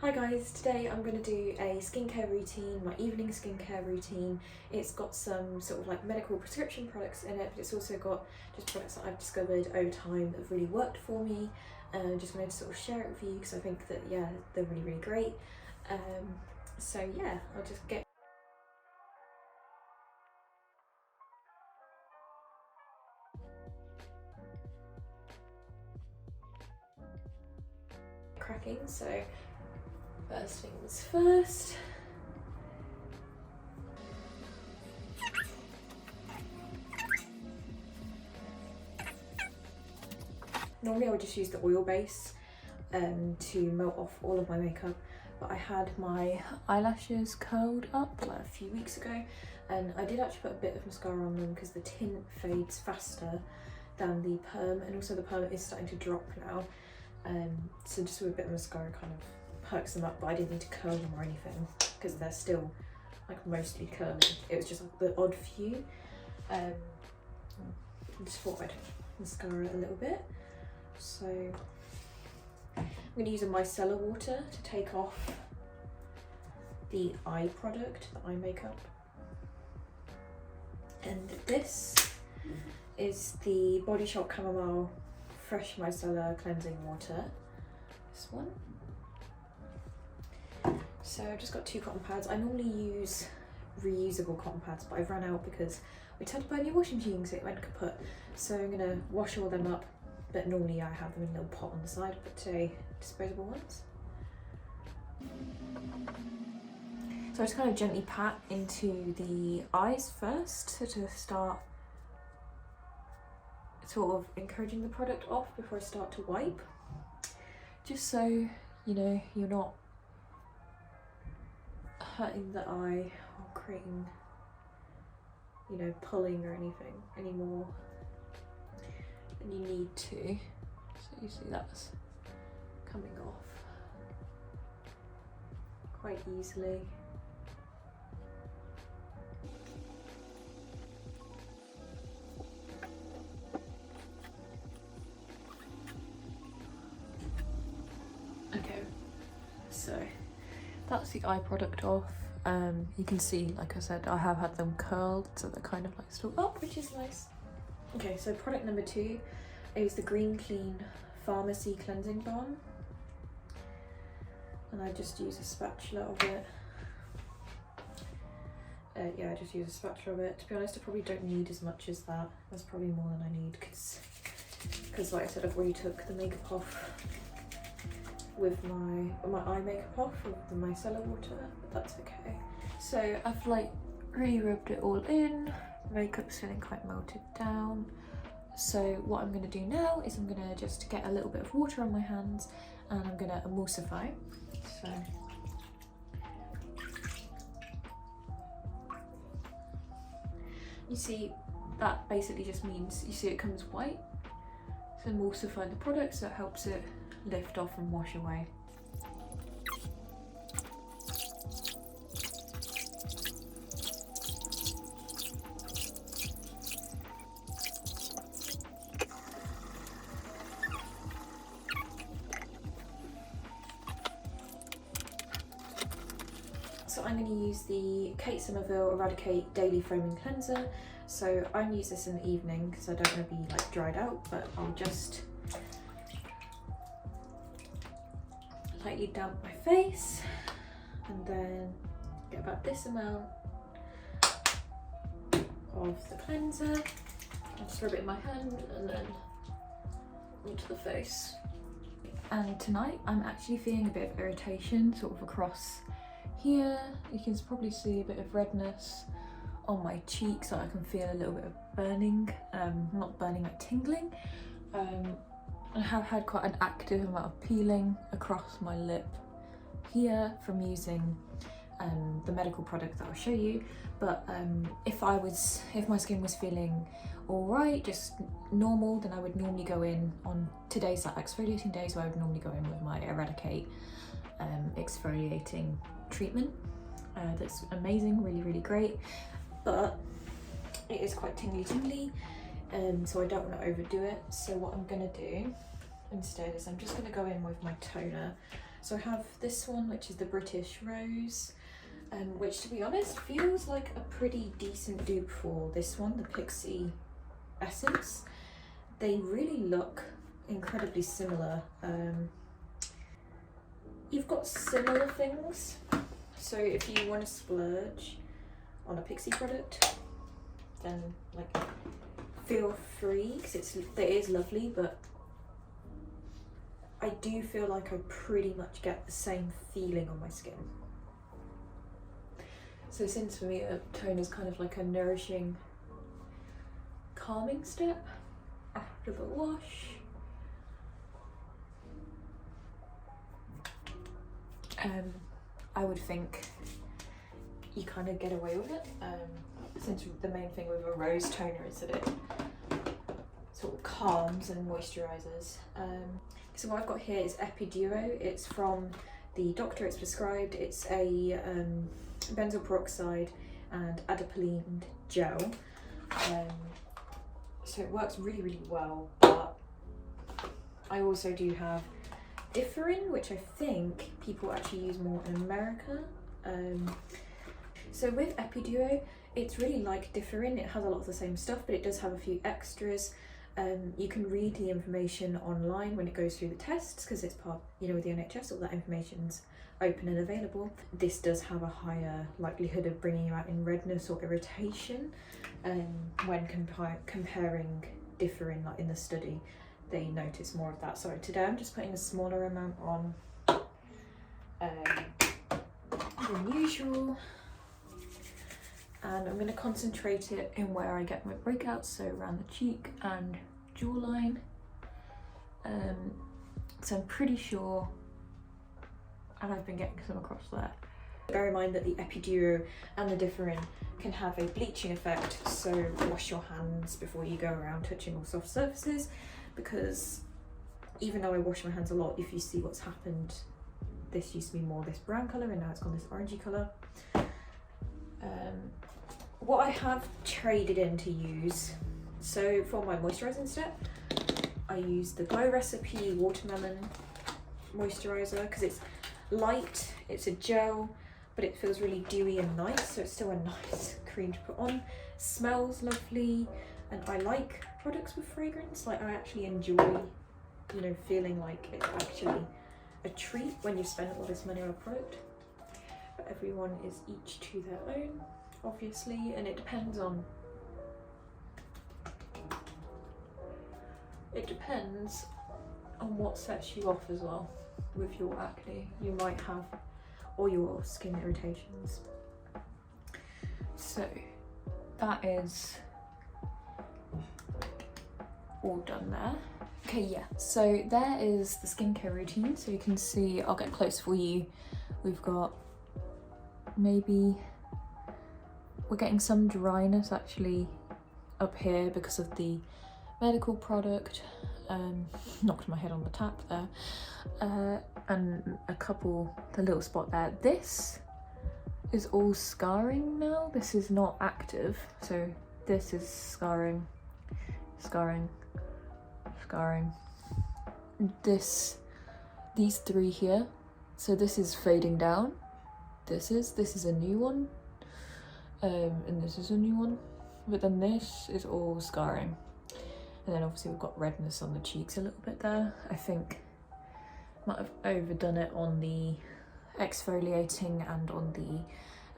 Hi guys, today I'm going to do a skincare routine, my evening skincare routine. It's got some sort of like medical prescription products in it, but it's also got just products that I've discovered over time that have really worked for me. Just wanted to sort of share it with you because I think that, yeah, they're really great. So yeah, I'll just get cracking. So first things first. Normally I would just use the oil base to melt off all of my makeup, but I had my eyelashes curled up like a few weeks ago, and I did actually put a bit of mascara on them because the tint fades faster than the perm, and also the perm is starting to drop now. So just with a bit of mascara kind of perks them up, but I didn't need to curl them or anything because they're still like mostly curly. It was just like the odd few. I just thought I'd mascara a little bit. So I'm going to use a micellar water to take off the eye product, the eye makeup. And this is the Body Shop Chamomile Fresh Micellar Cleansing Water. This one. So I've just got 2 cotton pads. I normally use reusable cotton pads, but I've run out because we had to buy a new washing machine because it went kaput. So I'm going to wash all them up, but normally I have them in a little pot on the side, but today disposable ones. So I just kind of gently pat into the eyes first, so to start sort of encouraging the product off before I start to wipe, just so you know you're not hurting the eye or creating, you know, pulling or anything anymore than you need to. So you see that's coming off quite easily. Okay, so that's the eye product off. You can see, like I said, I have had them curled, so they're kind of like still up, which is nice. Okay, so product number 2 is the Green Clean FARMACY Cleansing Balm. And I just use a spatula of it. Yeah, I just use a spatula of it. To be honest, I probably don't need as much as that. That's probably more than I need because like I said, I've already took the makeup off with my eye makeup off with the micellar water, but that's okay. So I've like really rubbed it all in. Makeup's feeling quite melted down. So what I'm going to do now is I'm going to just get a little bit of water on my hands and I'm going to emulsify. So you see, that basically just means, you see it comes white. So emulsify the product so it helps it lift off and wash away. So I'm going to use the Kate Somerville ERADIKATE Daily Foaming Cleanser. So I'm use this in the evening because I don't want to be like dried out, but I'll just lightly damp my face and then get about this amount of the cleanser. I'll just rub it in my hand and then onto the face. And tonight I'm actually feeling a bit of irritation sort of across here. You can probably see a bit of redness on my cheeks, so I can feel a little bit of burning, not burning, like tingling. I have had quite an active amount of peeling across my lip here from using the medical product that I'll show you. But if my skin was feeling alright, just normal, then I would normally go in on today's like exfoliating day, so I would normally go in with my ERADIKATE exfoliating treatment. That's amazing, really great, but it is quite tingly, so I don't want to overdo it. So what I'm going to do instead is I'm just going to go in with my toner. So I have this one, which is the British Rose, which to be honest feels like a pretty decent dupe for this one, the Pixie Essence. They really look incredibly similar. You've got similar things, so if you want to splurge on a Pixie product, then like feel free, because it is lovely, but I do feel like I pretty much get the same feeling on my skin. So since for me a tone is kind of like a nourishing, calming step after the wash, I would think you kind of get away with it, since the main thing with a rose toner is that it sort of calms and moisturizes. So what I've got here is Epiduo. It's from the doctor it's prescribed. It's a benzoyl peroxide and adapalene gel. So it works really, really well, but I also do have Differin, which I think people actually use more in America. So with Epiduo, it's really like Differin. It has a lot of the same stuff, but it does have a few extras. You can read the information online when it goes through the tests, because it's part, you know, with the NHS, all that information's open and available. This does have a higher likelihood of bringing you out in redness or irritation when comparing Differin, like in the study. They notice more of that. So today I'm just putting a smaller amount on than usual, and I'm going to concentrate it in where I get my breakouts, so around the cheek and jawline. So I'm pretty sure, and I've been getting some across there. Bear in mind that the Epiduo and the Differin can have a bleaching effect, so wash your hands before you go around touching all soft surfaces, because even though I wash my hands a lot, if you see what's happened, this used to be more this brown colour and now it's gone this orangey colour. What I have traded in to use, so for my moisturising step, I use the Glow Recipe Watermelon Moisturizer, because it's light, it's a gel, but it feels really dewy and nice, so it's still a nice cream to put on. Smells lovely, and I like products with fragrance. Like, I actually enjoy, you know, feeling like it's actually a treat when you spend all this money on a product. But everyone is each to their own, obviously, and it depends on what sets you off as well with your acne you might have, or your skin irritations. So that is all done there. Okay, yeah, so there is the skincare routine. So you can see, I'll get close for you. We've got maybe, we're getting some dryness actually up here because of the medical product. Knocked my head on the tap there. And the little spot there. This is all scarring now. This is not active. So this is scarring, scarring, scarring. These three here. So this is fading down. This is a new one. And this is a new one. But then this is all scarring. And then obviously we've got redness on the cheeks a little bit there. I think might have overdone it on the exfoliating and on the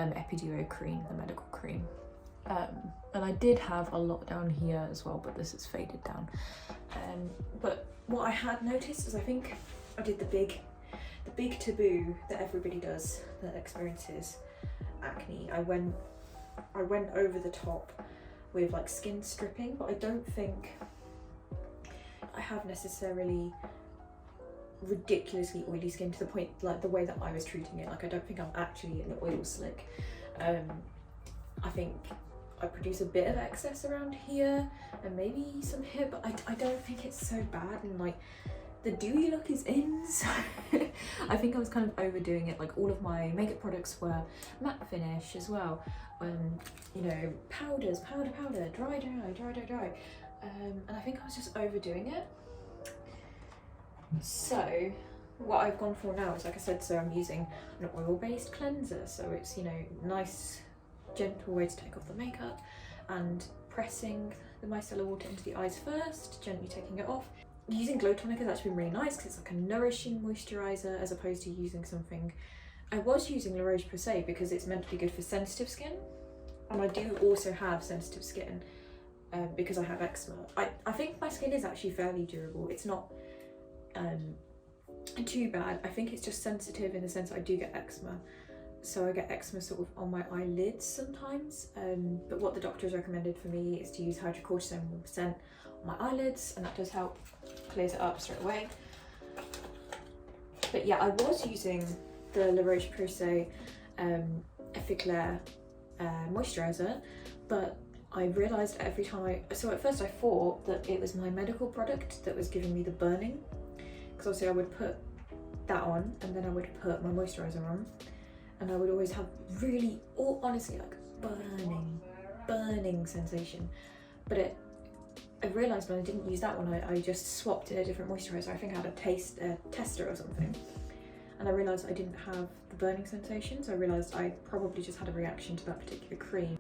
Epiduo cream, the medical cream. And I did have a lot down here as well, but this has faded down. But what I had noticed is, I think I did the big taboo that everybody does that experiences acne. I went over the top with like skin stripping, but I don't think I have necessarily ridiculously oily skin to the point, like the way that I was treating it. Like, I don't think I'm actually an oil slick. I think I produce a bit of excess around here and maybe some here, but I don't think it's so bad, and like the dewy look is in, so I think I was kind of overdoing it. Like, all of my makeup products were matte finish as well, you know, powders, powder, dry, and I think I was just overdoing it. So what I've gone for now is, like I said, so I'm using an oil-based cleanser, so it's, you know, nice gentle way to take off the makeup, and pressing the micellar water into the eyes first, gently taking it off. Using glow tonic has actually been really nice because it's like a nourishing moisturizer as opposed to using something. I was using La Roche-Posay because it's meant to be good for sensitive skin, and I do also have sensitive skin because I have eczema. I think my skin is actually fairly durable. It's not too bad. I think it's just sensitive in the sense that I do get eczema. So I get eczema sort of on my eyelids sometimes, but what the doctor has recommended for me is to use hydrocortisone 1% on my eyelids, and that does help, clears it up straight away. But yeah, I was using the La Roche-Posay Effaclar moisturizer, but I realised every time so at first I thought that it was my medical product that was giving me the burning, because obviously I would put that on and then I would put my moisturizer on, and I would always have really, honestly, like burning sensation. But I realised when I didn't use that one, I just swapped in a different moisturiser. I think I had a tester or something, and I realised I didn't have the burning sensation, so I realised I probably just had a reaction to that particular cream.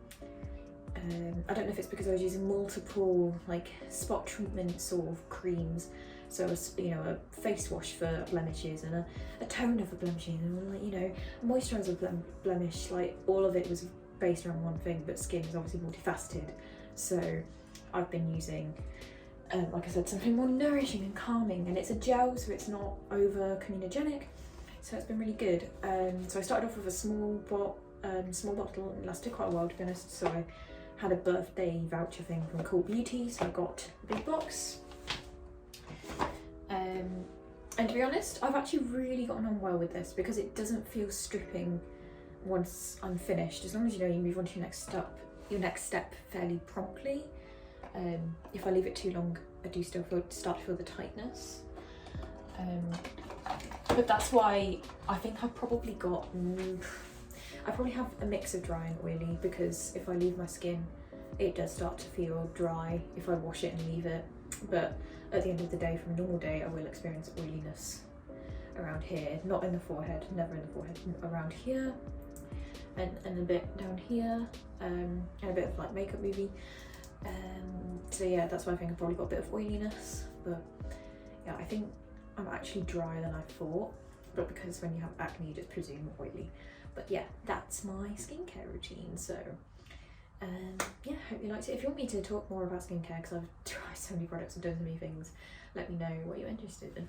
I don't know if it's because I was using multiple like spot treatment sort of creams, so you know, a face wash for blemishes and a toner for blemishes, and like, you know, a moisturiser for blemish, like all of it was based around one thing, but skin is obviously multifaceted. So I've been using, like I said, something more nourishing and calming, and it's a gel, so it's not over comedogenic, so it's been really good. So I started off with a small bottle, and it lasted quite a while, to be honest. So I had a birthday voucher thing from Cool Beauty, so I got a big box. And to be honest, I've actually really gotten on well with this because it doesn't feel stripping once I'm finished, as long as you know you move on to your next step fairly promptly. If I leave it too long, I do still start to feel the tightness. But that's why I think I've probably got, I probably have a mix of dry and oily, because if I leave my skin, it does start to feel dry if I wash it and leave it. But at the end of the day, from a normal day, I will experience oiliness around here, not in the forehead, never in the forehead, around here, and a bit down here, and a bit of like makeup movie. So yeah, that's why I think I've probably got a bit of oiliness. But yeah, I think I'm actually drier than I thought, but because when you have acne, you just presume oily. But yeah, that's my skincare routine. So yeah, hope you liked it. If you want me to talk more about skincare, because I've tried so many products and done so many things, let me know what you're interested in.